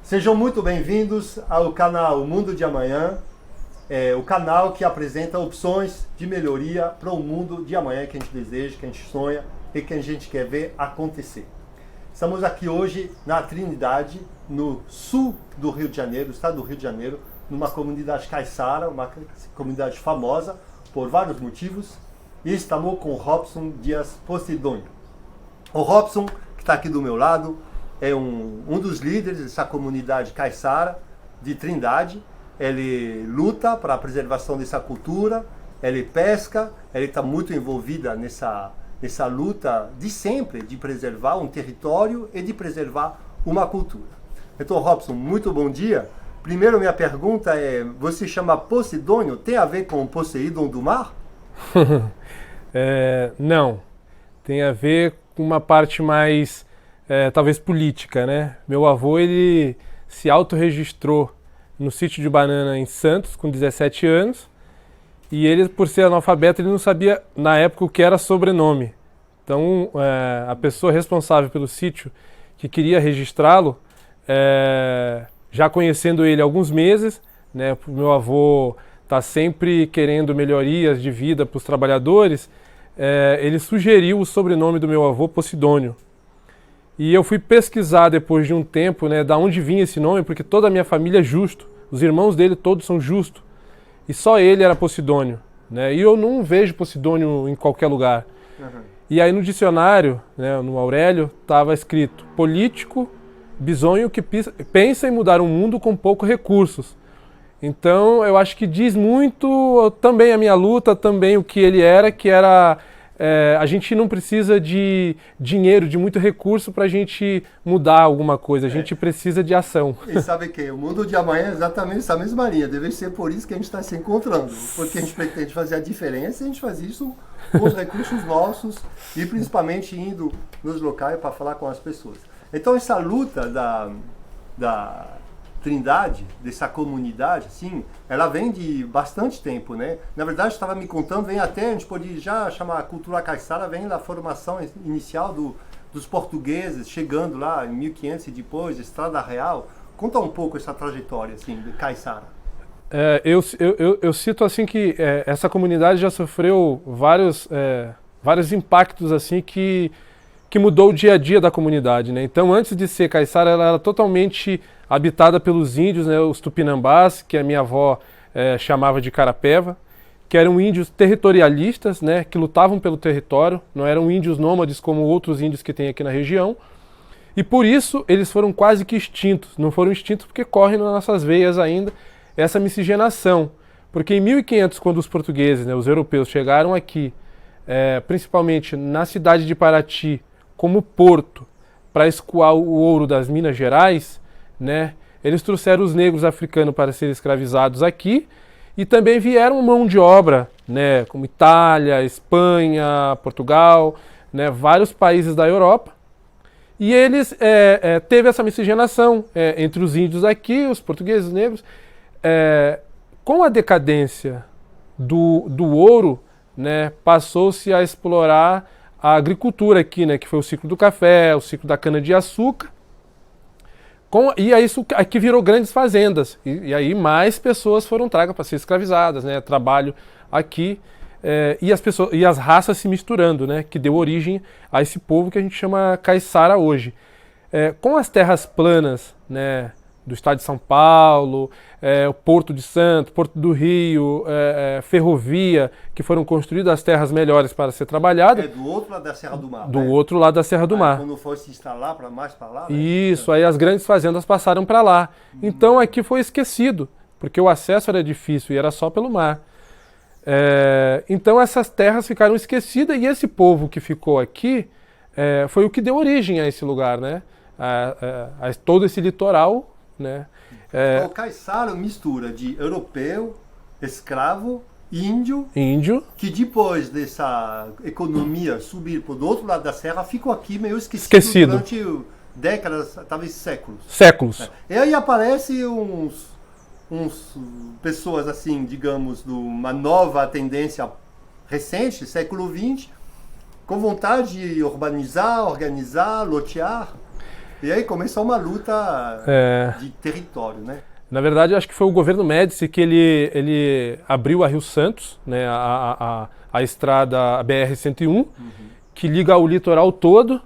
Sejam muito bem-vindos ao canal Mundo de Amanhã, o canal que apresenta opções de melhoria para o mundo de amanhã que a gente deseja, que a gente sonha e que a gente quer ver acontecer. Estamos aqui hoje na Trindade, no sul do Rio de Janeiro, estado do Rio de Janeiro, numa comunidade caiçara, uma comunidade famosa por vários motivos, e estamos com o Robson Dias Posidônio. O Robson, que está aqui do meu lado, é um dos líderes dessa comunidade caiçara de Trindade. Ele luta para a preservação dessa cultura, ele pesca, ele está muito envolvida nessa luta de sempre, de preservar um território e de preservar uma cultura. Então, Robson, muito bom dia. Primeiro, minha pergunta é, você chama Posidônio, tem a ver com Poseidon do mar? Não, tem a ver com uma parte mais, talvez política, né? Meu avô, ele se autorregistrou no sítio de banana em Santos com 17 anos e ele, por ser analfabeto, ele não sabia na época o que era sobrenome. Então, a pessoa responsável pelo sítio que queria registrá-lo, já conhecendo ele há alguns meses, né? O meu avô está sempre querendo melhorias de vida para os trabalhadores, ele sugeriu o sobrenome do meu avô, Posidônio. E eu fui pesquisar depois de um tempo, né, da onde vinha esse nome, porque toda a minha família é Justo, os irmãos dele todos são Justo, e só ele era Posidônio, né? E eu não vejo Posidônio em qualquer lugar. Uhum. E aí no dicionário, né, no Aurélio, estava escrito político, bisonho que pensa em mudar o mundo com poucos recursos. Então eu acho que diz muito também a minha luta, também o que ele era, que era... a gente não precisa de dinheiro, de muito recurso para a gente mudar alguma coisa, a gente precisa de ação. E sabe que o mundo de amanhã é exatamente essa mesma linha, deve ser por isso que a gente está se encontrando, porque a gente pretende fazer a diferença e a gente faz isso com os recursos nossos e principalmente indo nos locais para falar com as pessoas. Então essa luta da Trindade, dessa comunidade, assim, ela vem de bastante tempo, né? Na verdade, estava me contando, vem até, a gente pode já chamar a cultura caiçara, vem da formação inicial dos portugueses, chegando lá em 1500 e depois, Estrada Real. Conta um pouco essa trajetória, assim, de caiçara. Eu cito, assim, que essa comunidade já sofreu vários impactos, assim, que mudou o dia a dia da comunidade, né? Então, antes de ser caiçara, ela era totalmente habitada pelos índios, né, os tupinambás, que a minha avó chamava de carapeva, que eram índios territorialistas, né, que lutavam pelo território, não eram índios nômades como outros índios que tem aqui na região, e por isso eles foram quase que extintos. Não foram extintos porque corre nas nossas veias ainda essa miscigenação, porque em 1500, quando os portugueses, né, os europeus, chegaram aqui, principalmente na cidade de Paraty, como porto, para escoar o ouro das Minas Gerais, né? Eles trouxeram os negros africanos para serem escravizados aqui e também vieram mão de obra, né? Como Itália, Espanha, Portugal, né? Vários países da Europa. E eles teve essa miscigenação entre os índios aqui, os portugueses, os negros. Com a decadência do ouro, né? Passou-se a explorar a agricultura aqui, né? Que foi o ciclo do café, o ciclo da cana-de-açúcar. E aí isso aqui virou grandes fazendas, e aí mais pessoas foram tragas para ser escravizadas, né? Trabalho aqui, e as raças se misturando, né? Que deu origem a esse povo que a gente chama caiçara hoje. Com as terras planas, né? Do estado de São Paulo, o Porto de Santos, Porto do Rio, ferrovia, que foram construídas as terras melhores para ser trabalhada. Do outro lado da Serra do Mar. Do outro lado da Serra do Mar. Quando for se instalar mais para lá. Né? Isso, aí as grandes fazendas passaram para lá. Então aqui foi esquecido, porque o acesso era difícil e era só pelo mar. Então essas terras ficaram esquecidas e esse povo que ficou aqui foi o que deu origem a esse lugar, né? A todo esse litoral. Né? O caiçara mistura de europeu, escravo, índio, que depois dessa economia subir para o outro lado da serra, ficou aqui meio esquecido. Durante décadas, talvez séculos. E aí aparece uns pessoas assim, digamos, de uma nova tendência recente, século XX, com vontade de urbanizar, organizar, lotear. E aí começou uma luta de território, né? Na verdade, acho que foi o governo Médici que ele abriu a Rio Santos, né, a estrada BR-101, que liga o litoral todo.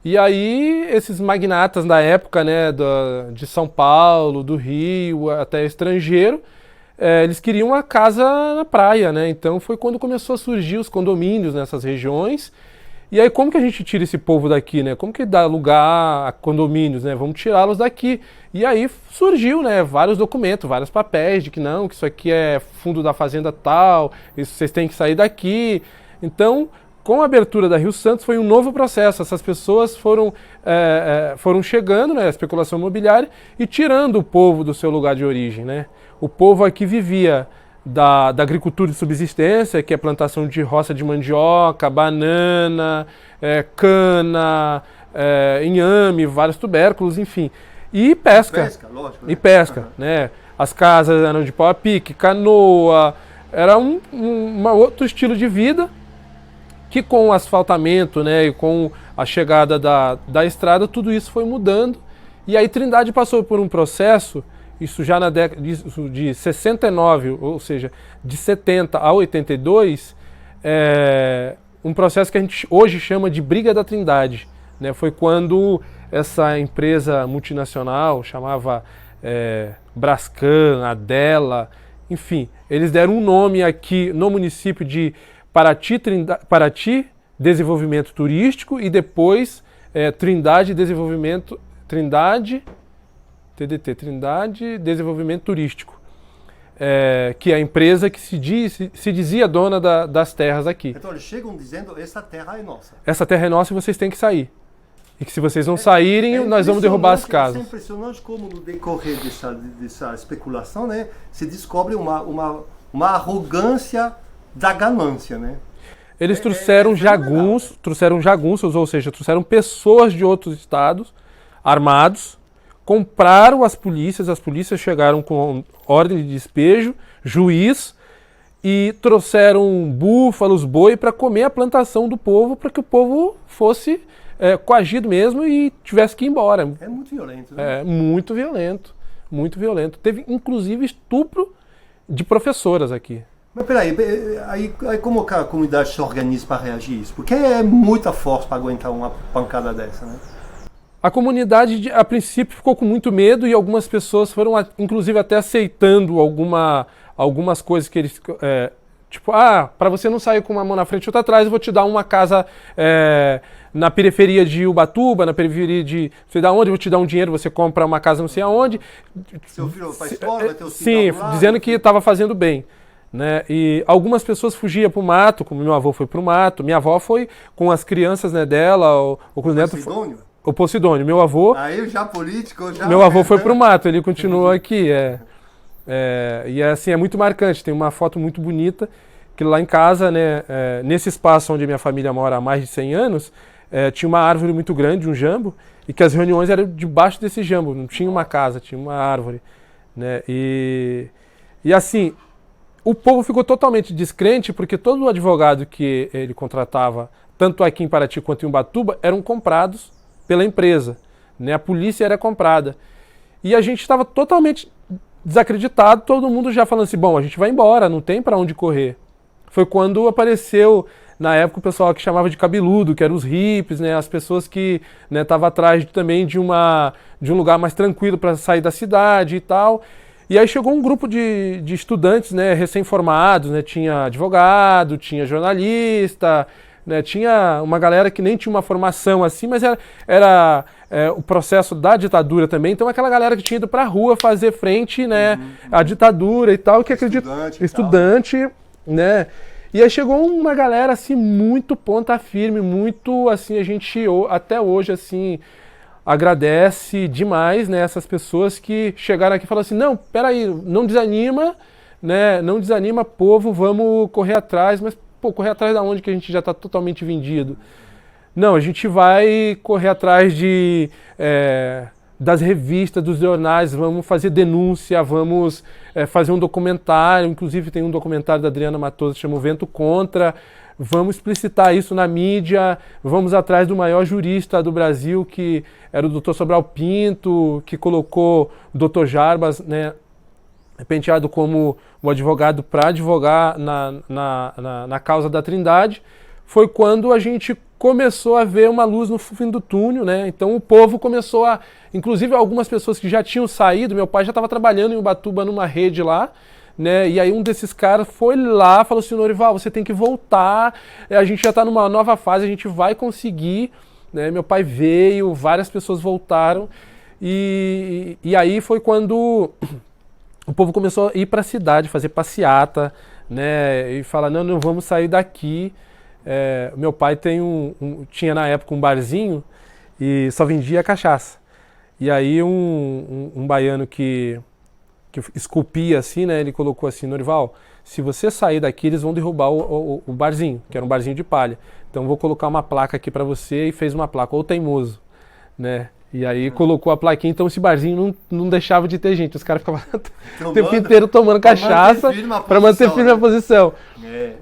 E aí esses magnatas da época, né, de São Paulo, do Rio, até estrangeiro, eles queriam uma casa na praia, né? Então foi quando começou a surgir os condomínios nessas regiões. E aí como que a gente tira esse povo daqui, né? Como que dá lugar a condomínios, né? Vamos tirá-los daqui. E aí surgiu, né, vários documentos, vários papéis de que não, que isso aqui é fundo da fazenda tal, isso vocês têm que sair daqui. Então, com a abertura da Rio Santos foi um novo processo. Essas pessoas foram chegando, né, a especulação imobiliária, e tirando o povo do seu lugar de origem, né? O povo aqui vivia da agricultura de subsistência, que é plantação de roça de mandioca, banana, cana, inhame, vários tubérculos, enfim. E pesca. Pesca, lógico. Né? E pesca, né? As casas eram de pau a pique, canoa, era um outro estilo de vida que com o asfaltamento, né, e com a chegada da estrada, tudo isso foi mudando. E aí Trindade passou por um processo, isso já na década de 69, ou seja, de 70 a 82, um processo que a gente hoje chama de Briga da Trindade, né? Foi quando essa empresa multinacional, chamava Brascan, Adela, enfim, eles deram um nome aqui no município de Paraty Desenvolvimento Turístico e depois Trindade Desenvolvimento, TDT, Trindade Desenvolvimento Turístico, que é a empresa que se dizia dona das terras aqui. Então eles chegam dizendo, essa terra é nossa. Essa terra é nossa e vocês têm que sair. E que se vocês não saírem, nós vamos derrubar as casas. É impressionante como no decorrer dessa especulação, né, se descobre uma arrogância da ganância, né? Eles trouxeram jagunços, ou seja, trouxeram pessoas de outros estados, armados, compraram as polícias chegaram com ordem de despejo, juiz, e trouxeram búfalos, boi para comer a plantação do povo, para que o povo fosse coagido mesmo e tivesse que ir embora. É muito violento, né? Muito violento, muito violento. Teve inclusive estupro de professoras aqui. Mas peraí, aí como a comunidade se organiza para reagir a isso? Porque é muita força para aguentar uma pancada dessa, né? A comunidade, a princípio, ficou com muito medo e algumas pessoas foram, inclusive, até aceitando algumas coisas que eles... tipo, para você não sair com uma mão na frente e outra atrás, eu vou te dar uma casa na periferia de Ubatuba, na periferia de... Não sei da onde, eu vou te dar um dinheiro, você compra uma casa não sei aonde. Seu filho vai para a escola, vai ter o sim, dizendo que estava fazendo bem. Né? E algumas pessoas fugiam para o mato, como meu avô foi para o mato, minha avó foi com as crianças, né, dela, ou com os netos... O Posidônio, meu avô... Aí já político, já... Meu avô foi pro mato, ele continuou aqui. E assim, é muito marcante, tem uma foto muito bonita, que lá em casa, né, nesse espaço onde minha família mora há mais de 100 anos, tinha uma árvore muito grande, um jambo, e que as reuniões eram debaixo desse jambo, não tinha uma casa, tinha uma árvore. Né? E assim, o povo ficou totalmente descrente, porque todo o advogado que ele contratava, tanto aqui em Paraty quanto em Ubatuba, eram comprados pela empresa, né? A polícia era comprada. E a gente estava totalmente desacreditado, todo mundo já falando assim, bom, a gente vai embora, não tem para onde correr. Foi quando apareceu, na época, o pessoal que chamava de cabeludo, que eram os hippies, né? As pessoas que estavam atrás também de um lugar mais tranquilo para sair da cidade e tal. E aí chegou um grupo de estudantes, né, recém-formados, né? Tinha advogado, tinha jornalista... Né, tinha uma galera que nem tinha uma formação assim, mas era o processo da ditadura também, então aquela galera que tinha ido pra rua fazer frente, né, à ditadura e tal, que estudante, né, e aí chegou uma galera assim muito ponta firme, muito assim, a gente até hoje assim agradece demais, né, essas pessoas que chegaram aqui e falaram assim, não, peraí, não desanima, né, não desanima, povo, vamos correr atrás, mas correr atrás da onde que a gente já está totalmente vendido? Não, a gente vai correr atrás das revistas, dos jornais, vamos fazer denúncia, vamos fazer um documentário, inclusive tem um documentário da Adriana Matoso que chama O Vento Contra, vamos explicitar isso na mídia, vamos atrás do maior jurista do Brasil, que era o Dr. Sobral Pinto, que colocou o Dr. Jarbas, né, penteado como o advogado para advogar na causa da Trindade. Foi quando a gente começou a ver uma luz no fim do túnel, né? Então o povo começou a... Inclusive algumas pessoas que já tinham saído, meu pai já estava trabalhando em Ubatuba numa rede lá, né? E aí um desses caras foi lá, falou assim, Norival, você tem que voltar, a gente já está numa nova fase, a gente vai conseguir, né? Meu pai veio, várias pessoas voltaram, e aí foi quando o povo começou a ir para a cidade, fazer passeata, né? E falar, não vamos sair daqui. Meu pai tinha na época um barzinho e só vendia cachaça. E aí um baiano que esculpia assim, né, ele colocou assim, Norival, se você sair daqui eles vão derrubar o barzinho, que era um barzinho de palha. Então vou colocar uma placa aqui para você, e fez uma placa, ou teimoso, né? E aí colocou a plaquinha, então esse barzinho não deixava de ter gente, os caras ficavam o tempo inteiro tomando cachaça para manter firme a posição.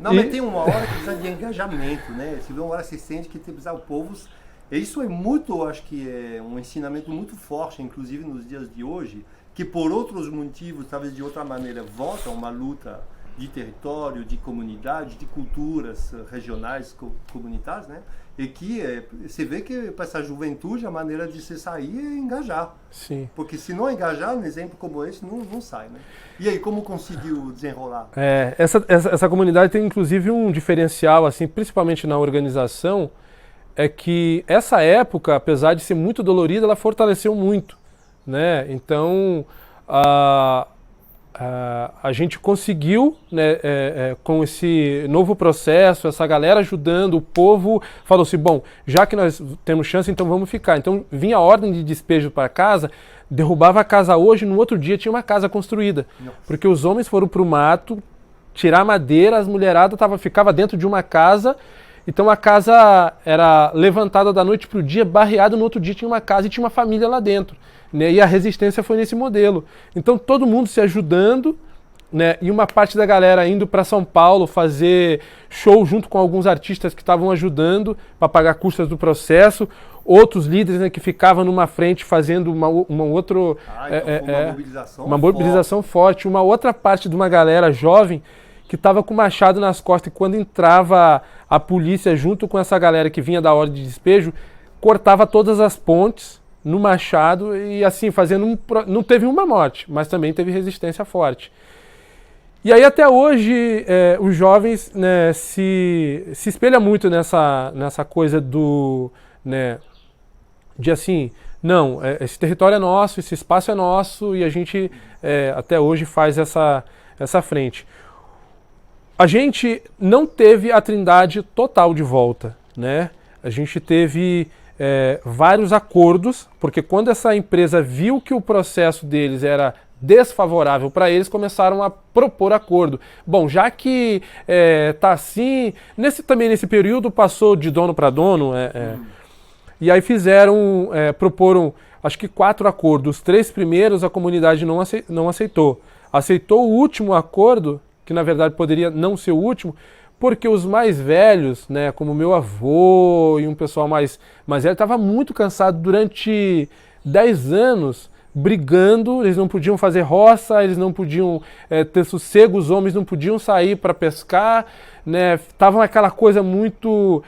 Não, mas tem uma hora que precisa de engajamento, né? Se vê uma hora que você sente que tem que precisar o povo. Isso é muito, acho que é um ensinamento muito forte, inclusive nos dias de hoje, que por outros motivos, talvez de outra maneira, volta a uma luta de território, de comunidade, de culturas regionais, comunitárias, né? E que você vê que para essa juventude a maneira de se sair é engajar. Sim. Porque se não engajar, um exemplo como esse não sai, né? E aí, como conseguiu desenrolar? Essa comunidade tem inclusive um diferencial, assim, principalmente na organização, é que essa época, apesar de ser muito dolorida, ela fortaleceu muito, né? Então, a gente conseguiu, né, com esse novo processo, essa galera ajudando, o povo falou assim, bom, já que nós temos chance, então vamos ficar. Então vinha a ordem de despejo para casa, derrubava a casa hoje, no outro dia tinha uma casa construída. Nossa. Porque os homens foram para o mato tirar madeira, as mulheradas ficava dentro de uma casa, então a casa era levantada da noite para o dia, barreada, no outro dia tinha uma casa e tinha uma família lá dentro. Né? E a resistência foi nesse modelo. Então todo mundo se ajudando, né? E uma parte da galera indo para São Paulo fazer show junto com alguns artistas que estavam ajudando para pagar custas do processo, outros líderes, né, que ficavam numa frente fazendo uma outra... uma mobilização forte. Uma outra parte de uma galera jovem que estava com o machado nas costas, e quando entrava a polícia junto com essa galera que vinha da ordem de despejo, cortava todas as pontes no machado e assim, não teve uma morte, mas também teve resistência forte. E aí até hoje os jovens, né, se espelham muito nessa coisa do, né, de assim, não, esse território é nosso, esse espaço é nosso, e a gente até hoje faz essa frente. A gente não teve a Trindade total de volta, né? A gente teve vários acordos, porque quando essa empresa viu que o processo deles era desfavorável para eles, começaram a propor acordo. Bom, já que tá assim, também nesse período passou de dono para dono, e aí proporam, acho que 4 acordos. Os 3 primeiros a comunidade não aceitou. Aceitou o último acordo, que na verdade poderia não ser o último, porque os mais velhos, né, como meu avô e um pessoal mais velho, estava muito cansado durante 10 anos brigando, eles não podiam fazer roça, eles não podiam ter sossego, os homens não podiam sair para pescar, né, tava aquela coisa muito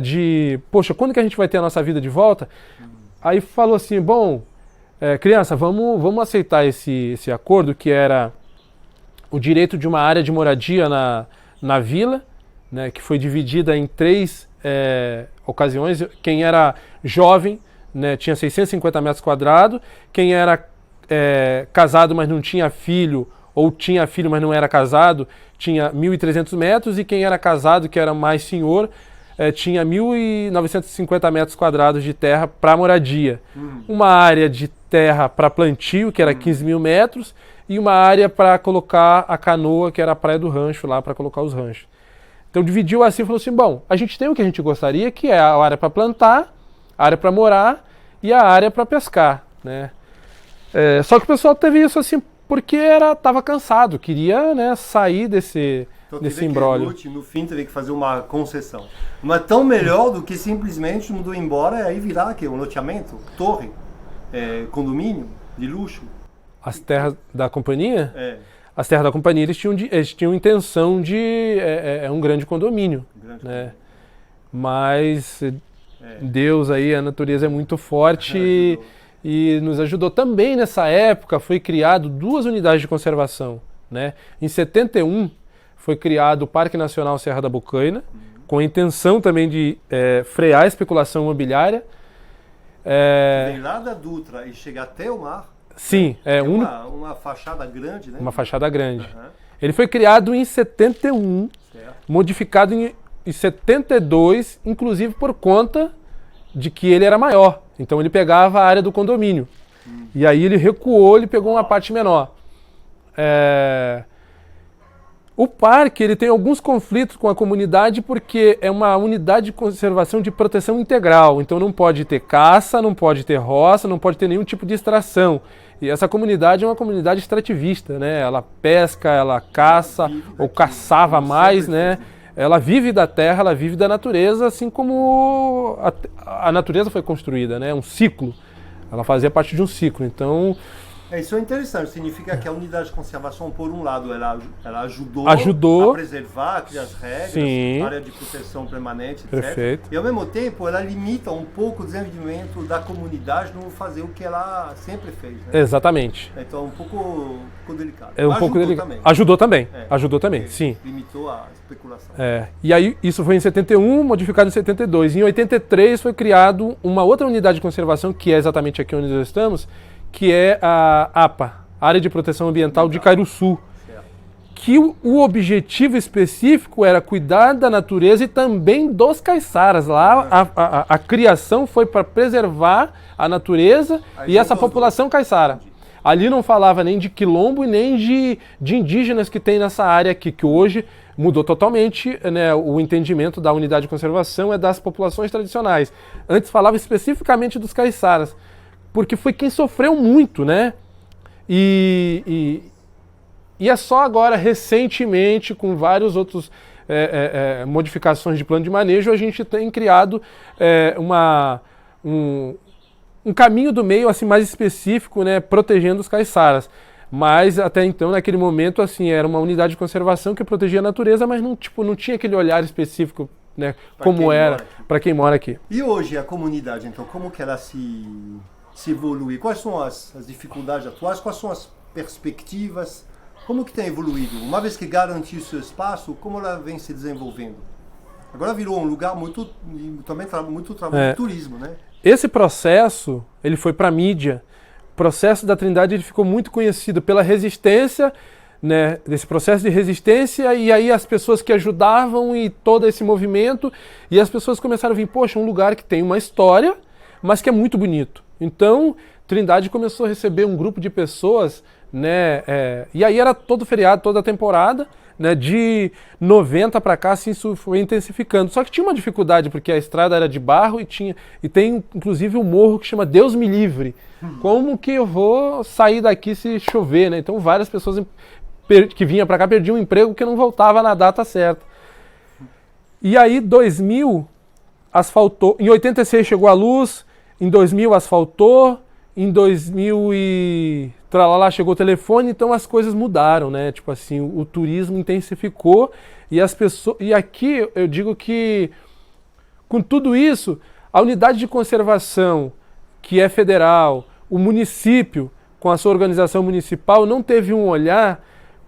de, poxa, quando que a gente vai ter a nossa vida de volta? Aí falou assim, bom, criança, vamos aceitar esse acordo, que era o direito de uma área de moradia na vila, né, que foi dividida em 3 ocasiões. Quem era jovem, né, tinha 650 metros quadrados, quem era casado, mas não tinha filho, ou tinha filho, mas não era casado, tinha 1.300 metros, e quem era casado, que era mais senhor, tinha 1.950 metros quadrados de terra para moradia. Uma área de terra para plantio, que era 15.000 metros, e uma área para colocar a canoa, que era a praia do rancho, lá para colocar os ranchos. Então dividiu assim e falou assim, bom, a gente tem o que a gente gostaria, que é a área para plantar, a área para morar e a área para pescar, né? Só que o pessoal teve isso assim porque estava cansado, queria, né, sair Então, nesse imbróglio. No fim, teve que fazer uma concessão. Mas tão melhor do que simplesmente mudou embora e aí virar um loteamento, torre, condomínio de luxo. As terras da companhia? É. As terras da companhia, eles tinham intenção de um grande condomínio. Né? Mas Deus aí, a natureza é muito forte e nos ajudou. Também nessa época foi criado 2 unidades de conservação. Né? Em 71 foi criado o Parque Nacional Serra da Bocaina, com a intenção também de frear a especulação imobiliária. Vem lá da Dutra e chega até o mar. Sim, uma fachada grande, né? Uma fachada grande. Ele foi criado em 71, modificado em 72, inclusive por conta de que ele era maior. Então ele pegava a área do condomínio. E aí ele recuou, ele pegou uma parte menor. O parque ele tem alguns conflitos com a comunidade porque é uma unidade de conservação de proteção integral. Então não pode ter caça, não pode ter roça, não pode ter nenhum tipo de extração. E essa comunidade é uma comunidade extrativista, né? Ela pesca, ela caça ou caçava mais, né? Ela vive da terra, ela vive da natureza, assim como a natureza foi construída, né? Um ciclo. Ela fazia parte de um ciclo. Então isso é interessante, significa que a unidade de conservação, por um lado, ela ajudou a preservar, a criar as regras, área de proteção permanente, etc. Perfeito. E ao mesmo tempo, ela limita um pouco o desenvolvimento da comunidade não fazer o que ela sempre fez. Né? Exatamente. Então é um pouco delicado. Ajudou também. Ajudou também, sim. Limitou a especulação. E aí, isso foi em 71, modificado em 72. Em 83 foi criado uma outra unidade de conservação, que é exatamente aqui onde nós estamos, que é a APA, Área de Proteção Ambiental de Cairuçu, que o objetivo específico era cuidar da natureza e também dos caiçaras. Lá a criação foi para preservar a natureza e essa população caiçara. Ali não falava nem de quilombo e nem de indígenas que tem nessa área aqui, que hoje mudou totalmente, né? O entendimento da unidade de conservação é das populações tradicionais. Antes falava especificamente dos caiçaras, porque foi quem sofreu muito, né? E é só agora, recentemente, com vários outros modificações de plano de manejo, a gente tem criado um caminho do meio assim, mais específico, né? Protegendo os caiçaras. Mas até então, naquele momento, assim, era uma unidade de conservação que protegia a natureza, mas não tinha aquele olhar específico, né? Como era para quem mora aqui. E hoje a comunidade, então, como que ela se evolui? Quais são as dificuldades atuais? Quais são as perspectivas? Como que tem evoluído? Uma vez que garantiu seu espaço, como ela vem se desenvolvendo? Agora virou um lugar também muito trabalho de turismo, né? Esse processo, ele foi para a mídia. O processo da Trindade ele ficou muito conhecido pela resistência, né? Desse processo de resistência, e aí as pessoas que ajudavam e todo esse movimento, e as pessoas começaram a vir, poxa, um lugar que tem uma história, mas que é muito bonito. Então, Trindade começou a receber um grupo de pessoas, né? E aí era todo feriado, toda temporada, né? De 90 para cá, assim, isso foi intensificando. Só que tinha uma dificuldade, porque a estrada era de barro e tem, inclusive, um morro que chama Deus me livre. Como que eu vou sair daqui se chover, né? Então, várias pessoas que vinham para cá perdiam o emprego porque não voltava na data certa. E aí, 2000, asfaltou. Em 86 chegou a luz. Em 2000 asfaltou, em 2000 tralala chegou o telefone, então as coisas mudaram, né? Tipo assim, o turismo intensificou e as pessoas. E aqui eu digo que, com tudo isso, a unidade de conservação, que é federal, o município, com a sua organização municipal, não teve um olhar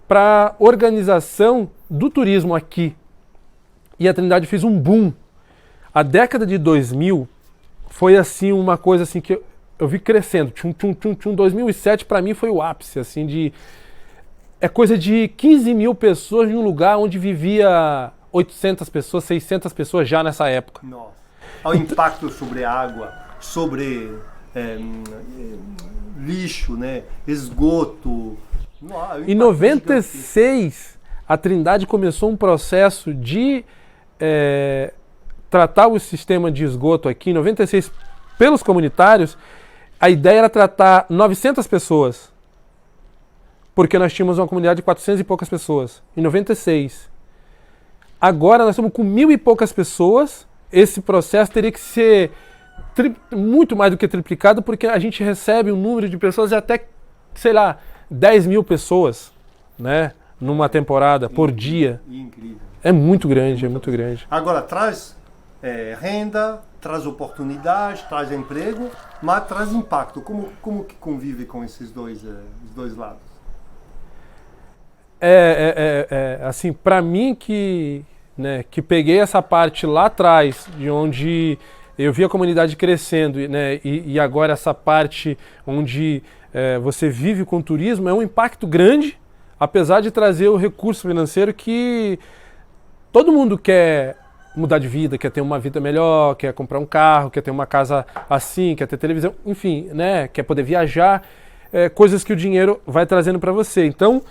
para a organização do turismo aqui. E a Trindade fez um boom. A década de 2000 foi assim uma coisa assim que eu vi crescendo. 2007 para mim foi o ápice, assim, é coisa de 15 mil pessoas em um lugar onde vivia 800 pessoas, 600 pessoas já nessa época. Nossa. O impacto sobre a água, sobre lixo, né? Esgoto. Em 96, a Trindade começou um processo de tratar o sistema de esgoto aqui. Em 96, pelos comunitários, a ideia era tratar 900 pessoas, porque nós tínhamos uma comunidade de 400 e poucas pessoas, em 96. Agora nós estamos com 1.000 e poucas pessoas. Esse processo teria que ser muito mais do que triplicado, porque a gente recebe um número de pessoas de até, sei lá, 10 mil pessoas, né, numa temporada, por dia. Incrível. É muito grande, é muito grande. Agora, traz renda, traz oportunidade, traz emprego, mas traz impacto. Como que convive com esses dois lados? Assim, para mim que peguei essa parte lá atrás, de onde eu vi a comunidade crescendo, né, e agora essa parte onde você vive com turismo, é um impacto grande, apesar de trazer o recurso financeiro que todo mundo quer mudar de vida, quer ter uma vida melhor, quer comprar um carro, quer ter uma casa assim, quer ter televisão, enfim, né, quer poder viajar, coisas que o dinheiro vai trazendo para você. Então,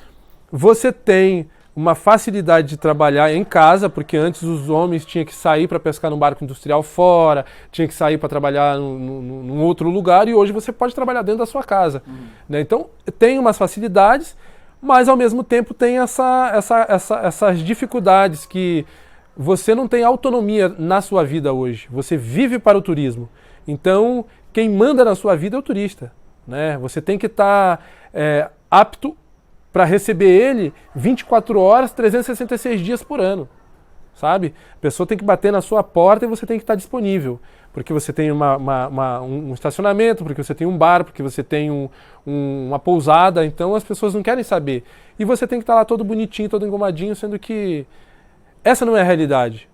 você tem uma facilidade de trabalhar em casa, porque antes os homens tinham que sair para pescar num barco industrial fora, tinha que sair para trabalhar num outro lugar, e hoje você pode trabalhar dentro da sua casa. Né? Então, tem umas facilidades, mas ao mesmo tempo tem essas dificuldades que você não tem autonomia na sua vida hoje. Você vive para o turismo. Então, quem manda na sua vida é o turista. Né? Você tem que estar apto para receber ele 24 horas, 366 dias por ano, sabe? A pessoa tem que bater na sua porta e você tem que estar disponível, porque você tem um estacionamento, porque você tem um bar, porque você tem uma pousada, então as pessoas não querem saber. E você tem que estar lá todo bonitinho, todo engomadinho, sendo que essa não é a realidade,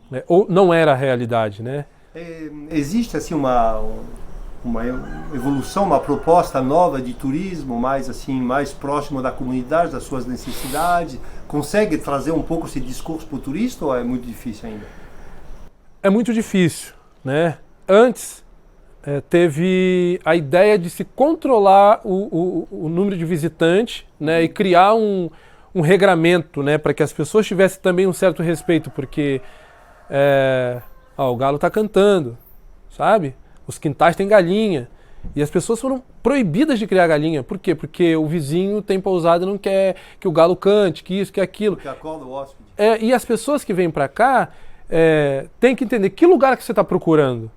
né? Ou não era a realidade, né? Existe assim uma evolução, uma proposta nova de turismo, mais próximo da comunidade, das suas necessidades? Consegue trazer um pouco esse discurso para o turista ou é muito difícil ainda? É muito difícil, né? Antes teve a ideia de se controlar o número de visitantes, né, e criar um regramento, né, para que as pessoas tivessem também um certo respeito, porque o galo está cantando, sabe? Os quintais têm galinha. E as pessoas foram proibidas de criar galinha. Por quê? Porque o vizinho tem pousada e não quer que o galo cante, que isso, que aquilo. Que acorda o hóspede. E as pessoas que vêm para cá têm que entender que lugar que você está procurando.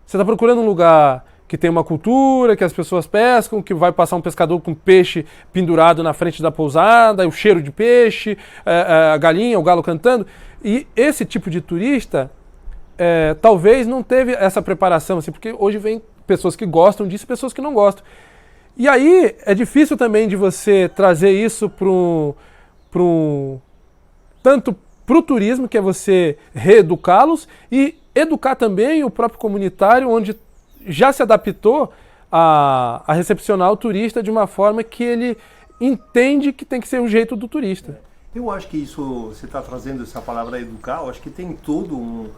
Você está procurando um lugar que tem uma cultura, que as pessoas pescam, que vai passar um pescador com peixe pendurado na frente da pousada, o cheiro de peixe, a galinha, o galo cantando. E esse tipo de turista talvez não teve essa preparação, assim, porque hoje vem pessoas que gostam disso e pessoas que não gostam. E aí é difícil também de você trazer isso tanto para o turismo, que é você reeducá-los, e educar também o próprio comunitário, onde já se adaptou a recepcionar o turista de uma forma que ele entende que tem que ser o jeito do turista. Eu acho que isso, você está trazendo essa palavra educar, eu acho que tem todo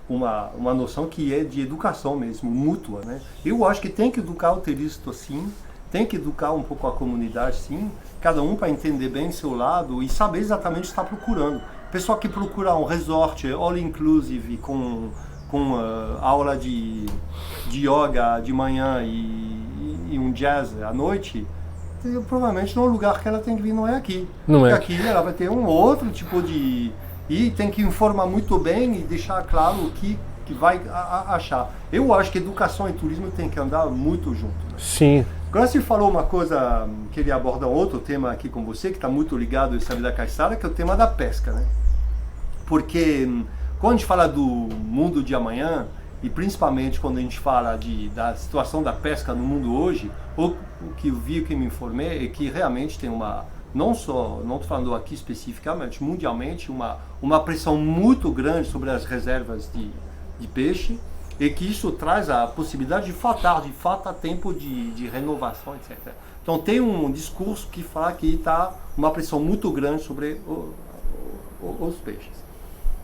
uma noção que é de educação mesmo, mútua, né? Eu acho que tem que educar o turista sim, tem que educar um pouco a comunidade sim, cada um para entender bem o seu lado e saber exatamente o que está procurando. Pessoal que procura um resort all inclusive com aula de yoga de manhã e um jazz à noite, provavelmente no lugar que ela tem que vir não é aqui. Não é. Aqui ela vai ter um outro tipo de... E tem que informar muito bem e deixar claro o que vai achar. Eu acho que educação e turismo tem que andar muito junto. Né? Sim. Agora você falou uma coisa, queria abordar outro tema aqui com você, que está muito ligado a essa vida caiçara, que é o tema da pesca, né? Porque quando a gente fala do mundo de amanhã, e principalmente quando a gente fala da situação da pesca no mundo hoje, o que eu vi, o que me informei, é que realmente tem não estou falando aqui especificamente, mundialmente, uma pressão muito grande sobre as reservas de peixe, e que isso traz a possibilidade de faltar tempo de renovação, etc. Então tem um discurso que fala que está uma pressão muito grande sobre os peixes,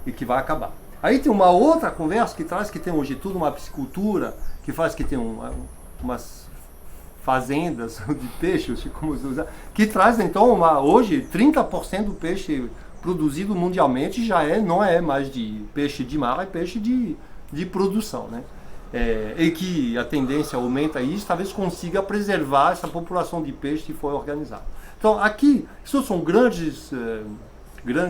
e que vai acabar. Aí tem uma outra conversa que traz que tem hoje tudo uma piscicultura, que faz que tem umas fazendas de peixe, que traz então hoje 30% do peixe produzido mundialmente não é mais de peixe de mar, é peixe de produção, né? E que a tendência aumenta isso, talvez consiga preservar essa população de peixe que foi organizada. Então aqui, isso são grandes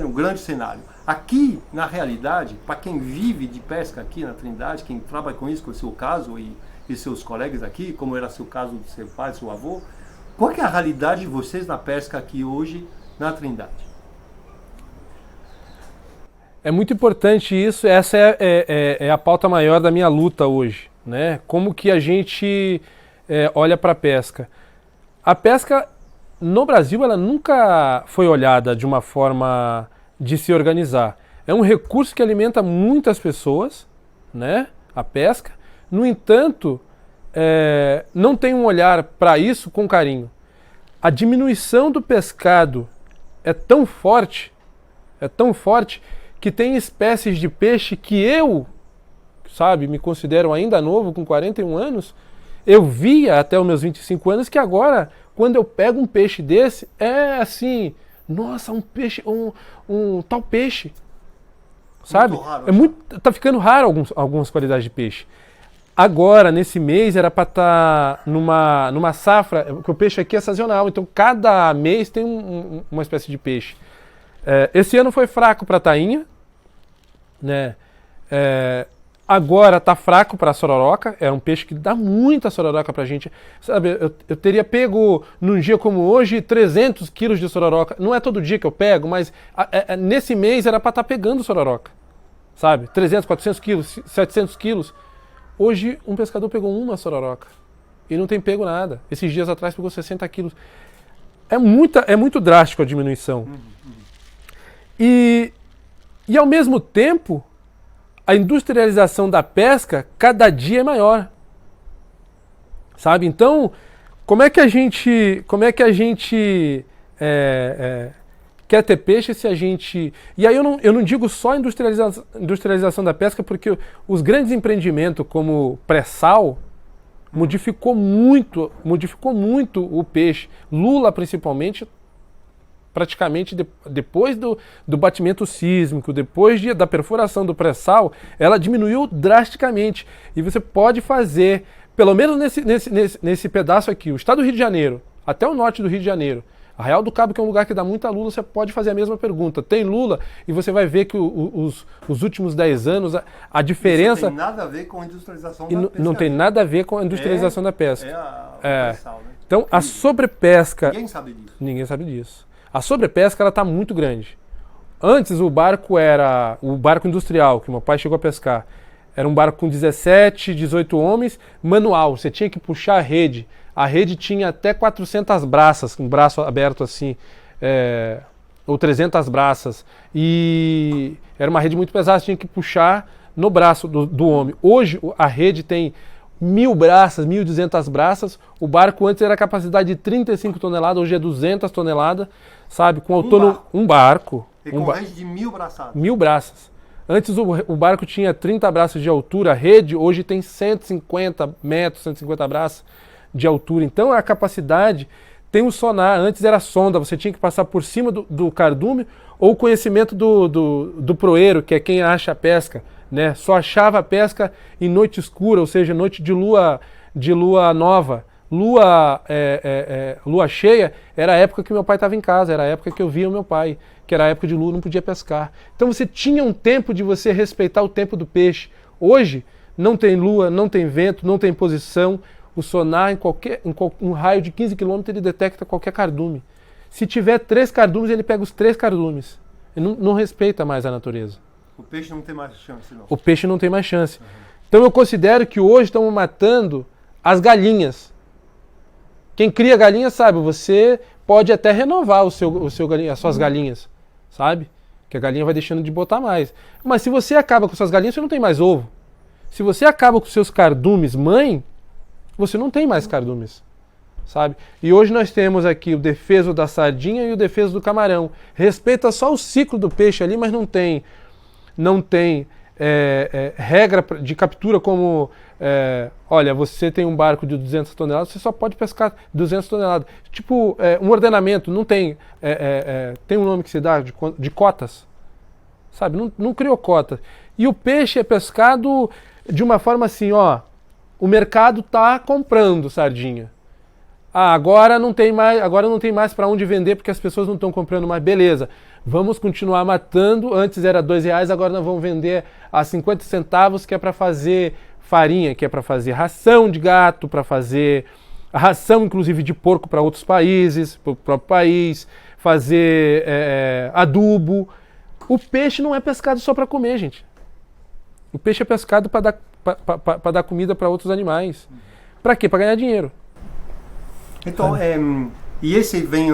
um grande cenário. Aqui, na realidade, para quem vive de pesca aqui na Trindade, quem trabalha com isso, com o seu caso e seus colegas aqui, como era seu caso do seu pai, do seu avô, qual que é a realidade de vocês na pesca aqui hoje na Trindade? É muito importante isso, essa é a pauta maior da minha luta hoje, né? Como que a gente olha para a pesca. A pesca no Brasil ela nunca foi olhada de uma forma de se organizar. É um recurso que alimenta muitas pessoas, né? A pesca. No entanto, não tem um olhar para isso com carinho. A diminuição do pescado é tão forte que tem espécies de peixe que eu, me considero ainda novo, com 41 anos, eu via até os meus 25 anos que agora, quando eu pego um peixe desse, é assim, nossa, um peixe, um tal peixe, sabe? Muito raro, tá ficando raro algumas qualidades de peixe. Agora, nesse mês, era para estar numa safra, porque o peixe aqui é sazonal, então cada mês tem uma espécie de peixe. Esse ano foi fraco para a tainha, né? Agora tá fraco para a sororoca, é um peixe que dá muita sororoca pra gente. Sabe, eu teria pego, num dia como hoje, 300 quilos de sororoca. Não é todo dia que eu pego, mas nesse mês era para estar pegando sororoca. Sabe, 300, 400 quilos, 700 quilos. Hoje um pescador pegou uma sororoca e não tem pego nada. Esses dias atrás pegou 60 quilos. É muito drástico a diminuição. E ao mesmo tempo, a industrialização da pesca cada dia é maior. Sabe? Então, como é que a gente quer ter peixe se a gente... E aí eu não digo só industrialização da pesca, porque os grandes empreendimentos como pré-sal modificou muito o peixe. Lula, principalmente, praticamente depois do batimento sísmico, depois da perfuração do pré-sal, ela diminuiu drasticamente. E você pode fazer, pelo menos nesse pedaço aqui, o estado do Rio de Janeiro, até o norte do Rio de Janeiro, Arraial do Cabo, que é um lugar que dá muita lula, você pode fazer a mesma pergunta. Tem lula? E você vai ver que os últimos 10 anos, a diferença... Isso não tem nada a ver com a industrialização da pesca. Não tem nada a ver com a industrialização da pesca. O pré-sal, né? Então, a sobrepesca... Ninguém sabe disso. Ninguém sabe disso. A sobrepesca ela está muito grande. Antes o barco era o barco industrial, que meu pai chegou a pescar. Era um barco com 17, 18 homens, manual. Você tinha que puxar a rede. A rede tinha até 400 braças, com um braço aberto assim, ou 300 braças. E era uma rede muito pesada, você tinha que puxar no braço do homem. Hoje a rede tem 1.000 braças, 1.200 braças. O barco antes era a capacidade de 35 toneladas, hoje é 200 toneladas, sabe? Com autônomo, um barco. E com rede de 1.000 braçadas. 1.000 braças. Antes o barco tinha 30 braços de altura, a rede hoje tem 150 metros, 150 braços de altura. Então a capacidade tem o sonar. Antes era sonda, você tinha que passar por cima do cardume, ou o conhecimento do proeiro, que é quem acha a pesca, né? Só achava a pesca em noite escura, ou seja, noite de lua nova. Lua cheia era a época que meu pai estava em casa, era a época que eu via o meu pai, que era a época de lua, não podia pescar. Então você tinha um tempo de você respeitar o tempo do peixe. Hoje não tem lua, não tem vento, não tem posição. O sonar em um raio de 15 km ele detecta qualquer cardume. Se tiver 3 cardumes, ele pega os 3 cardumes. Ele não respeita mais a natureza. O peixe não tem mais chance, não. O peixe não tem mais chance. Então eu considero que hoje estamos matando as galinhas. Quem cria galinha sabe, você pode até renovar as suas galinhas, sabe? Que a galinha vai deixando de botar mais. Mas se você acaba com suas galinhas, você não tem mais ovo. Se você acaba com seus cardumes mãe, você não tem mais cardumes, sabe? E hoje nós temos aqui o defeso da sardinha e o defeso do camarão. Respeita só o ciclo do peixe ali, mas não tem regra de captura como, olha, você tem um barco de 200 toneladas, você só pode pescar 200 toneladas. Tipo, um ordenamento, não tem, tem um nome que se dá de cotas, sabe? Não criou cota. E o peixe é pescado de uma forma assim, ó, o mercado está comprando sardinha. Agora não tem mais para onde vender porque as pessoas não estão comprando mais. Beleza. Vamos continuar matando, antes era R$2, agora nós vamos vender a 50 centavos, que é para fazer farinha, que é para fazer ração de gato, para fazer a ração inclusive de porco para outros países, para o próprio país, fazer adubo. O peixe não é pescado só para comer, gente. O peixe é pescado para dar comida para outros animais. Para quê? Para ganhar dinheiro. Então, e esse vem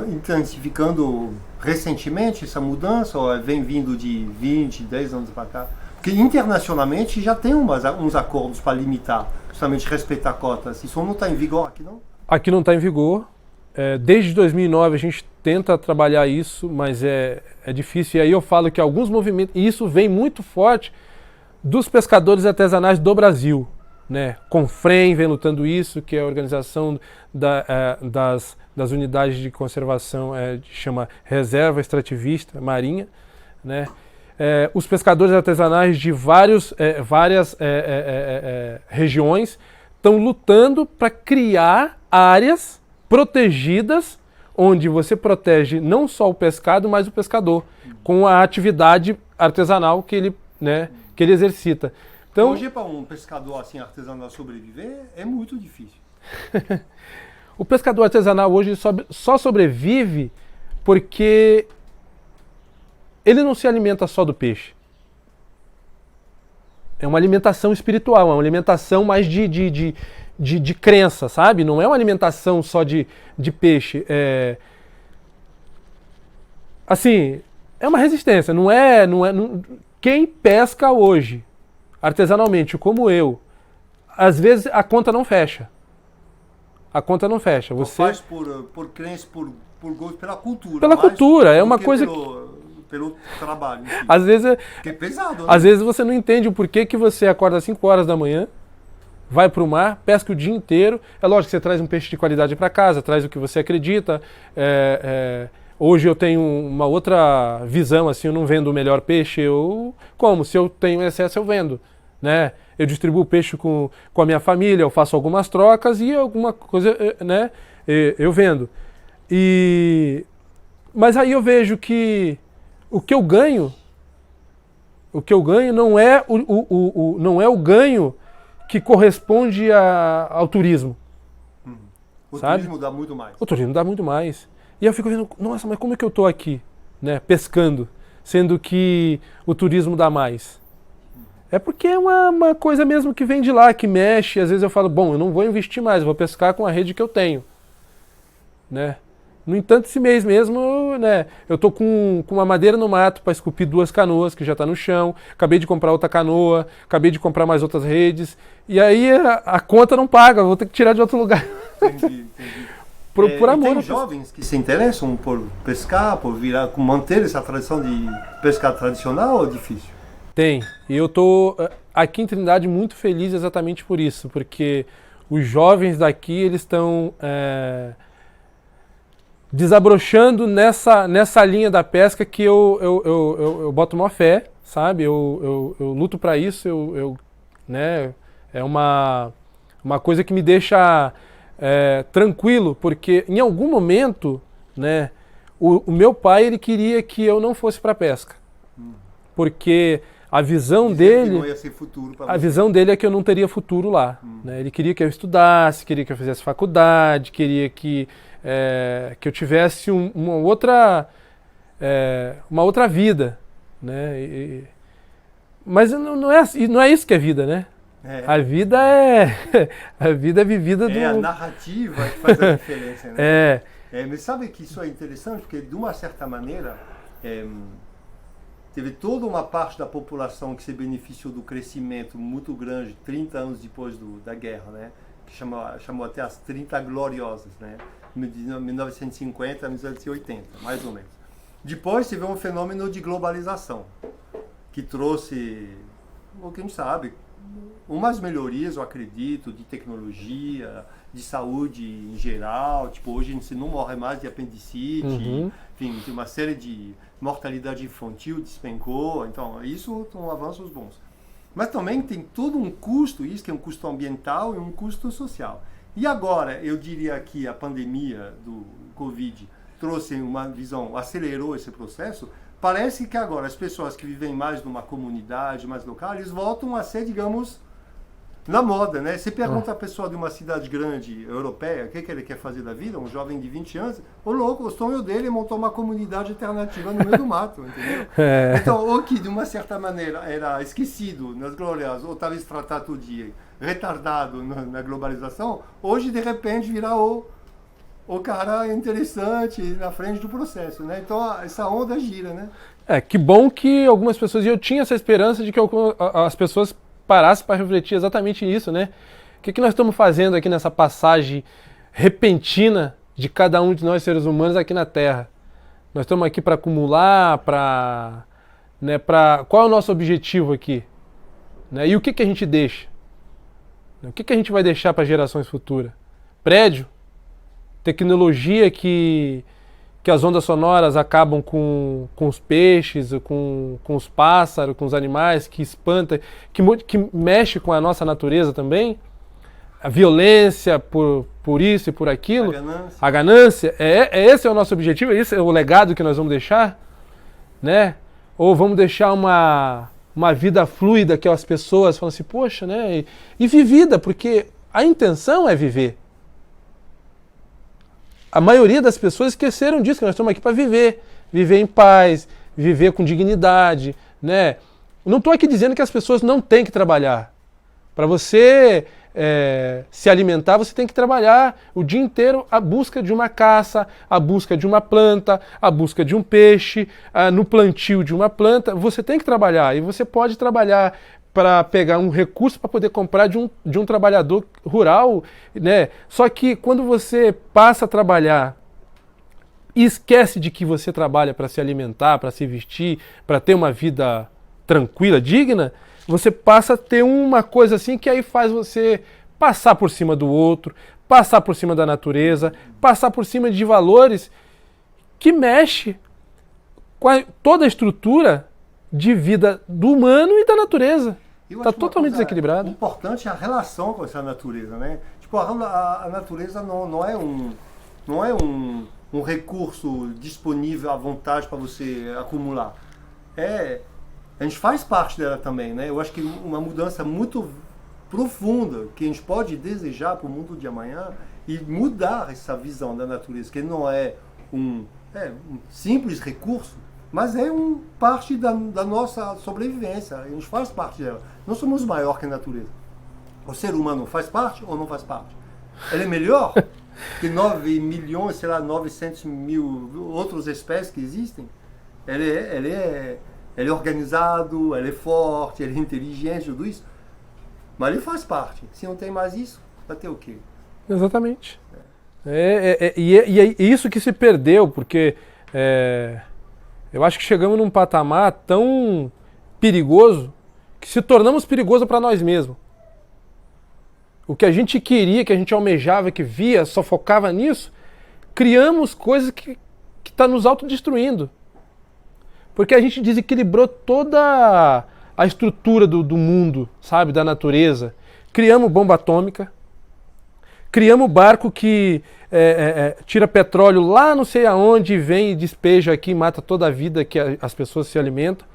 intensificando recentemente, essa mudança, ou vem vindo de 20, 10 anos para cá? Porque internacionalmente já tem uns acordos para limitar, justamente respeitar cotas. Isso não está em vigor aqui, não? Aqui não está em vigor. Desde 2009 a gente tenta trabalhar isso, mas é difícil. E aí eu falo que alguns movimentos, e isso vem muito forte dos pescadores artesanais do Brasil, né? Confrem vem lutando isso, que é a organização das unidades de conservação, chama Reserva Extrativista Marinha, né? Os pescadores artesanais de várias regiões estão lutando para criar áreas protegidas, onde você protege não só o pescado, mas o pescador, com a atividade artesanal que ele exercita. Então, hoje, para um pescador assim artesanal sobreviver, é muito difícil. O pescador artesanal hoje só sobrevive porque ele não se alimenta só do peixe. É uma alimentação espiritual, é uma alimentação mais de crença, sabe? Não é uma alimentação só de peixe. Assim, é uma resistência. Quem pesca hoje, artesanalmente, como eu, às vezes a conta não fecha. A conta não fecha. Você faz por crença, por gosto, pela cultura. Pela cultura, é uma coisa pelo trabalho. Enfim. Às vezes que é pesado, né? Às vezes você não entende o porquê que você acorda às 5 horas da manhã, vai para o mar, pesca o dia inteiro. É lógico que você traz um peixe de qualidade para casa, traz o que você acredita. Hoje eu tenho uma outra visão, assim, eu não vendo o melhor peixe, se eu tenho excesso eu vendo, né? Eu distribuo peixe com a minha família, eu faço algumas trocas e alguma coisa, né, eu vendo. Mas aí eu vejo que o que eu ganho não é o ganho que corresponde ao turismo. O sabe? turismo dá muito mais. O turismo dá muito mais. E eu fico vendo, nossa, mas como é que eu estou aqui, né, pescando, sendo que o turismo dá mais? É porque é uma coisa mesmo que vem de lá, que mexe. Às vezes eu falo, bom, eu não vou investir mais, eu vou pescar com a rede que eu tenho, né? No entanto, esse mês mesmo, né, eu tô com uma madeira no mato para esculpir 2 canoas que já tá no chão, acabei de comprar outra canoa, acabei de comprar mais outras redes, e aí a conta não paga, vou ter que tirar de outro lugar. Entendi. Por amor. Tem jovens que se interessam por pescar, por manter essa tradição de pescar tradicional ou difícil? Tem, e eu tô aqui em Trindade muito feliz exatamente por isso, porque os jovens daqui, eles estão desabrochando nessa linha da pesca que eu boto uma fé, sabe? Eu luto para isso, né? É uma coisa que me deixa tranquilo, porque em algum momento, né, o meu pai, ele queria que eu não fosse para pesca, porque a visão dele, não ia ser futuro pra a você. visão dele é que eu não teria futuro lá, né? Ele queria que eu estudasse, queria que eu fizesse faculdade, queria que eu tivesse uma outra vida, né? Mas não é isso que é vida, né? A vida é vivida É a narrativa que faz a diferença, né? Mas sabe que isso é interessante, porque de uma certa maneira teve toda uma parte da população que se beneficiou do crescimento muito grande 30 anos depois da guerra, né? Que chamou até as 30 gloriosas, né? De 1950 a 1980, mais ou menos. Depois teve um fenômeno de globalização, que trouxe, o que a gente sabe, umas melhorias, eu acredito, de tecnologia, de saúde em geral. Tipo, hoje a gente não morre mais de apendicite, enfim, tem uma série de mortalidade infantil despencou, então isso são avanços bons. Mas também tem todo um custo, isso que é um custo ambiental e um custo social. E agora, eu diria que a pandemia do Covid trouxe uma visão, acelerou esse processo, parece que agora as pessoas que vivem mais numa comunidade, mais local, eles voltam a ser, digamos, na moda, né? Você pergunta a pessoa de uma cidade grande europeia o que ele quer fazer da vida, um jovem de 20 anos, o louco, o sonho dele é montar uma comunidade alternativa no meio do mato, entendeu? Então, o que de uma certa maneira era esquecido nas glórias, ou talvez tratado de retardado na globalização, hoje de repente virá o cara interessante na frente do processo, né? Então essa onda gira, né? Que bom que algumas pessoas, e eu tinha essa esperança de que as pessoas parassem para refletir exatamente nisso, né? O que nós estamos fazendo aqui nessa passagem repentina de cada um de nós seres humanos aqui na Terra? Nós estamos aqui para acumular, qual é o nosso objetivo aqui? Né? E o que a gente deixa? O que a gente vai deixar para gerações futuras? Prédio? Tecnologia que as ondas sonoras acabam com os peixes, com os pássaros, com os animais, que espanta, que mexe com a nossa natureza também. A violência por isso e por aquilo. A ganância. Esse é o nosso objetivo, esse é o legado que nós vamos deixar, né? Ou vamos deixar uma vida fluida que as pessoas falam assim, poxa, né? E vivida, porque a intenção é viver. A maioria das pessoas esqueceram disso, que nós estamos aqui para viver. Viver em paz, viver com dignidade, né? Não estou aqui dizendo que as pessoas não têm que trabalhar. Para você se alimentar, você tem que trabalhar o dia inteiro à busca de uma caça, à busca de uma planta, à busca de um peixe, no plantio de uma planta. Você tem que trabalhar e você pode trabalhar para pegar um recurso para poder comprar de um trabalhador rural, né? Só que quando você passa a trabalhar e esquece de que você trabalha para se alimentar, para se vestir, para ter uma vida tranquila, digna, você passa a ter uma coisa assim que aí faz você passar por cima do outro, passar por cima da natureza, passar por cima de valores que mexe com toda a estrutura de vida do humano e da natureza. Está totalmente desequilibrado. Importante é a relação com essa natureza, né? Tipo, a natureza não é um recurso disponível à vontade para você acumular. A gente faz parte dela também, né? Eu acho que uma mudança muito profunda que a gente pode desejar para o mundo de amanhã e mudar essa visão da natureza, que não é um simples recurso, mas é parte da nossa sobrevivência. A gente faz parte dela. Não somos maior que a natureza. O ser humano faz parte ou não faz parte? Ele é melhor que 9 milhões, 900 mil outras espécies que existem? Ele é organizado, ele é forte, ele é inteligente, tudo isso. Mas ele faz parte. Se não tem mais isso, vai ter o quê? Exatamente. E é isso que se perdeu, porque eu acho que chegamos num patamar tão perigoso que se tornamos perigosos para nós mesmos. O que a gente queria, que a gente almejava, que via, só focava nisso, criamos coisas que está nos autodestruindo. Porque a gente desequilibrou toda a estrutura do mundo, sabe, da natureza. Criamos bomba atômica, criamos barco que tira petróleo lá não sei aonde, vem e despeja aqui, mata toda a vida que as pessoas se alimentam.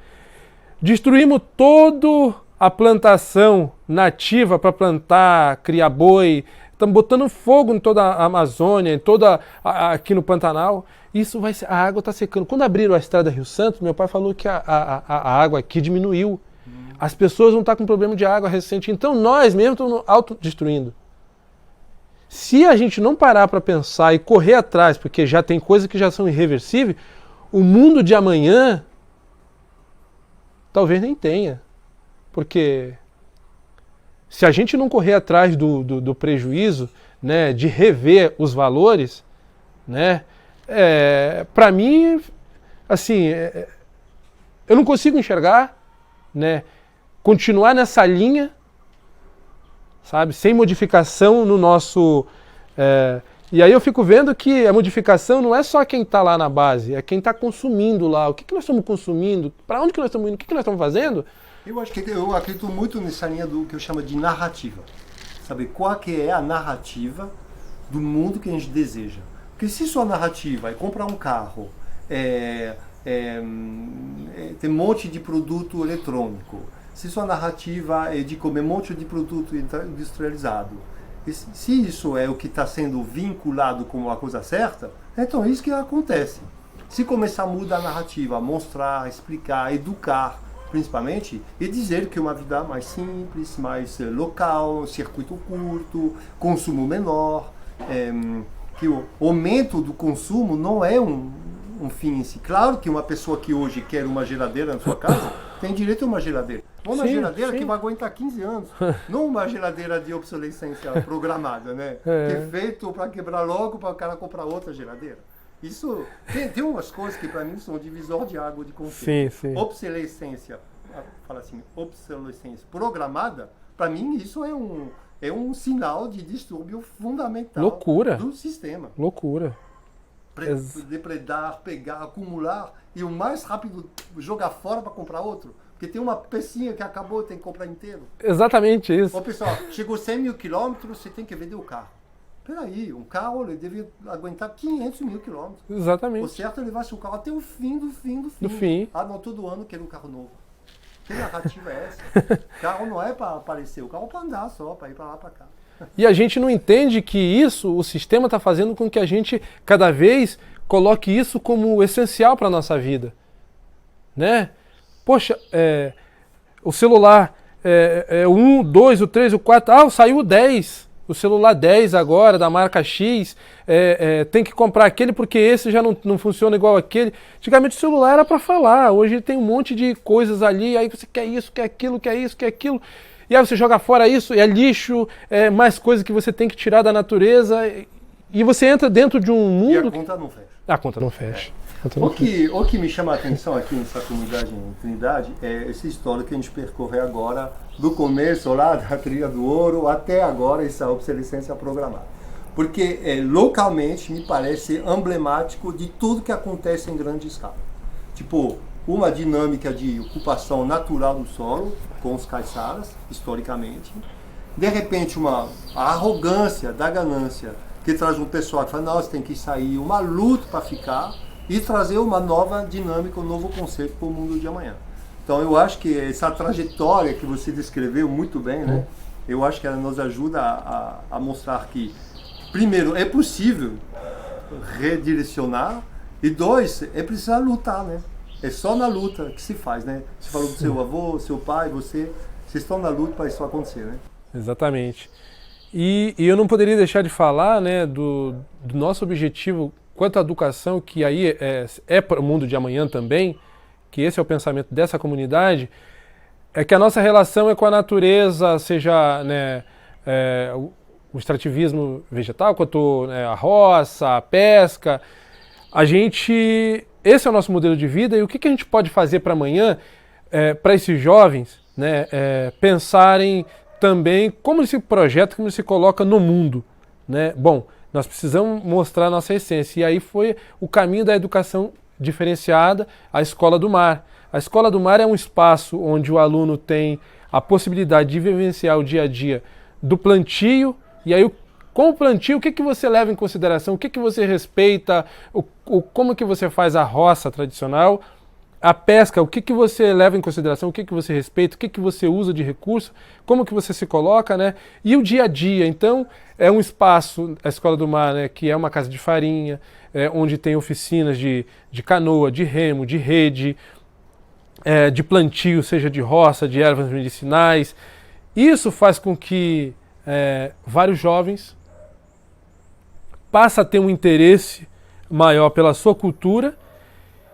Destruímos toda a plantação nativa para plantar, criar boi. Estamos botando fogo em toda a Amazônia, aqui no Pantanal. Isso vai ser, a água está secando. Quando abriram a estrada Rio Santos, meu pai falou que a água aqui diminuiu. As pessoas vão estar com problema de água recente. Então nós mesmos estamos autodestruindo. Se a gente não parar para pensar e correr atrás, porque já tem coisas que já são irreversíveis, o mundo de amanhã talvez nem tenha. Porque se a gente não correr atrás do prejuízo, né, de rever os valores, né, para mim, assim, eu não consigo enxergar, né, continuar nessa linha, sabe, sem modificação no nosso... E aí eu fico vendo que a modificação não é só quem está lá na base, é quem está consumindo lá. O que nós estamos consumindo? Para onde que nós estamos indo? O que nós estamos fazendo? Eu acredito muito nessa linha do que eu chamo de narrativa. Sabe, qual que é a narrativa do mundo que a gente deseja? Porque se sua narrativa é comprar um carro, tem um monte de produto eletrônico, se sua narrativa é de comer um monte de produto industrializado, se isso é o que está sendo vinculado como a coisa certa, então é isso que acontece. Se começar a mudar a narrativa, mostrar, explicar, educar, principalmente, e dizer que uma vida mais simples, mais local, circuito curto, consumo menor, que o aumento do consumo não é um fim em si. Claro que uma pessoa que hoje quer uma geladeira na sua casa tem direito a uma geladeira. Uma geladeira que vai aguentar 15 anos, não uma geladeira de obsolescência programada, né? Que é feito para quebrar logo para o cara comprar outra geladeira. Isso tem umas coisas que para mim são divisor de água de conceito. Sim. Obsolescência, fala assim, obsolescência programada, para mim isso é um sinal de distúrbio fundamental do sistema. Loucura. Depredar, pegar, acumular e o mais rápido jogar fora para comprar outro. Porque tem uma pecinha que acabou, tem que comprar inteiro. Exatamente isso. Ô pessoal, chegou 100 mil quilômetros, você tem que vender o carro. Peraí, um carro ele deve aguentar 500 mil quilômetros. Exatamente. O certo é levar seu carro até o fim do fim. Ah, não, todo ano quero um carro novo. Que narrativa é essa? O carro não é para aparecer, o carro é para andar só, para ir para lá, para cá. E a gente não entende que isso, o sistema está fazendo com que a gente cada vez coloque isso como essencial para a nossa vida. Né? Poxa, o celular o 1, 2, o 3, o 4, saiu o 10. O celular 10 agora, da marca X, tem que comprar aquele porque esse já não funciona igual aquele. Antigamente o celular era para falar, hoje tem um monte de coisas ali, aí você quer isso, quer aquilo, quer isso, quer aquilo. E aí você joga fora isso, é lixo, é mais coisa que você tem que tirar da natureza. E você entra dentro de um mundo... E a conta não fecha. A conta não fecha. O que me chama a atenção aqui nessa comunidade em Trindade é essa história que a gente percorre agora, do começo lá da Trilha do Ouro até agora, essa obsolescência programada. Porque localmente me parece emblemático de tudo que acontece em grande escala. Tipo, uma dinâmica de ocupação natural do solo com os caiçaras, historicamente. De repente, a arrogância da ganância que traz um pessoal que fala, não, você tem que sair, uma luta para ficar, e trazer uma nova dinâmica, um novo conceito para o mundo de amanhã. Então eu acho que essa trajetória que você descreveu muito bem, né? Eu acho que ela nos ajuda a mostrar que, primeiro, é possível redirecionar, e dois, é preciso lutar, né? É só na luta que se faz, né? Você falou do seu avô, seu pai, vocês estão na luta para isso acontecer, né? Exatamente. E eu não poderia deixar de falar, né, do nosso objetivo quanto à educação, que aí é para o mundo de amanhã também, que esse é o pensamento dessa comunidade, é que a nossa relação é com a natureza, seja, né, o extrativismo vegetal, quanto a roça, a pesca. Esse é o nosso modelo de vida, e o que a gente pode fazer para amanhã, para esses jovens, né, pensarem também como esse projeto, como ele se coloca no mundo, né? Bom, nós precisamos mostrar a nossa essência. E aí foi o caminho da educação diferenciada, a Escola do Mar. A Escola do Mar é um espaço onde o aluno tem a possibilidade de vivenciar o dia a dia do plantio. E aí, com o plantio, o que você leva em consideração? O que você respeita? Como que você faz a roça tradicional? A pesca, o que você leva em consideração? O que você respeita? O que você usa de recurso? Como que você se coloca, né? E o dia a dia, então, é um espaço, a Escola do Mar, né, que é uma casa de farinha, onde tem oficinas de canoa, de remo, de rede, de plantio, seja de roça, de ervas medicinais. Isso faz com que vários jovens passem a ter um interesse maior pela sua cultura.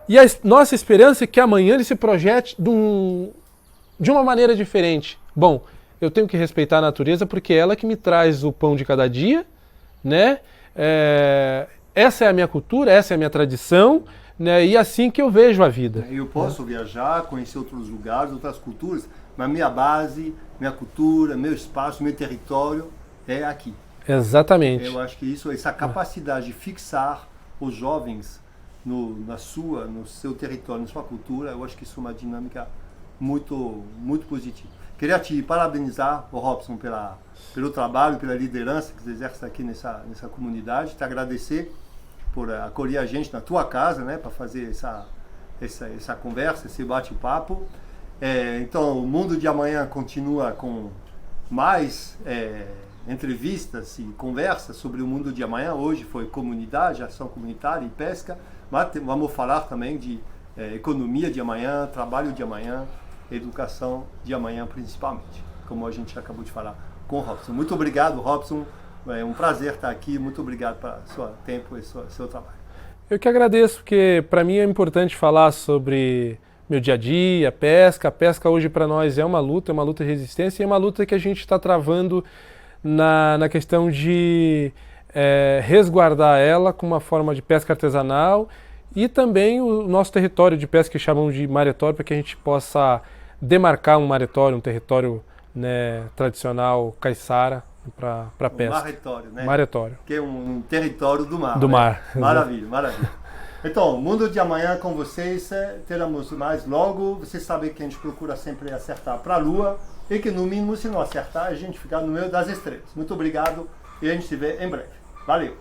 E a nossa esperança é que amanhã ele se projete de uma maneira diferente. Bom, eu tenho que respeitar a natureza porque é ela que me traz o pão de cada dia, né? Essa é a minha cultura, essa é a minha tradição, né? E é assim que eu vejo a vida. Eu posso viajar, conhecer outros lugares, outras culturas, mas minha base, minha cultura, meu espaço, meu território é aqui. Exatamente. Eu acho que essa capacidade de fixar os jovens no seu território, na sua cultura, eu acho que isso é uma dinâmica muito, muito positiva. Queria te parabenizar, Robson, pelo trabalho, pela liderança que você exerce aqui nessa comunidade, te agradecer por acolher a gente na tua casa, né, para fazer essa conversa, esse bate-papo. Então, o Mundo de Amanhã continua com mais entrevistas e conversas sobre o mundo de amanhã. Hoje foi comunidade, ação comunitária e pesca, mas vamos falar também de economia de amanhã, trabalho de amanhã, educação de amanhã principalmente, como a gente acabou de falar com o Robson. Muito obrigado, Robson, é um prazer estar aqui, muito obrigado pelo seu tempo e seu trabalho. Eu que agradeço, porque para mim é importante falar sobre meu dia a dia, pesca. A pesca hoje para nós é uma luta de resistência e é uma luta que a gente está travando na questão de resguardar ela com uma forma de pesca artesanal e também o nosso território de pesca que chamam de maretório, para que a gente possa demarcar um maretório, um território, né, tradicional caiçara para pesca. Maretório, né? Maretório. Que é um território do mar. Do mar. Maravilha, maravilha. Então, Mundo de Amanhã com vocês, teremos mais logo. Vocês sabem que a gente procura sempre acertar para a Lua e que, no mínimo, se não acertar, a gente fica no meio das estrelas. Muito obrigado e a gente se vê em breve. Valeu!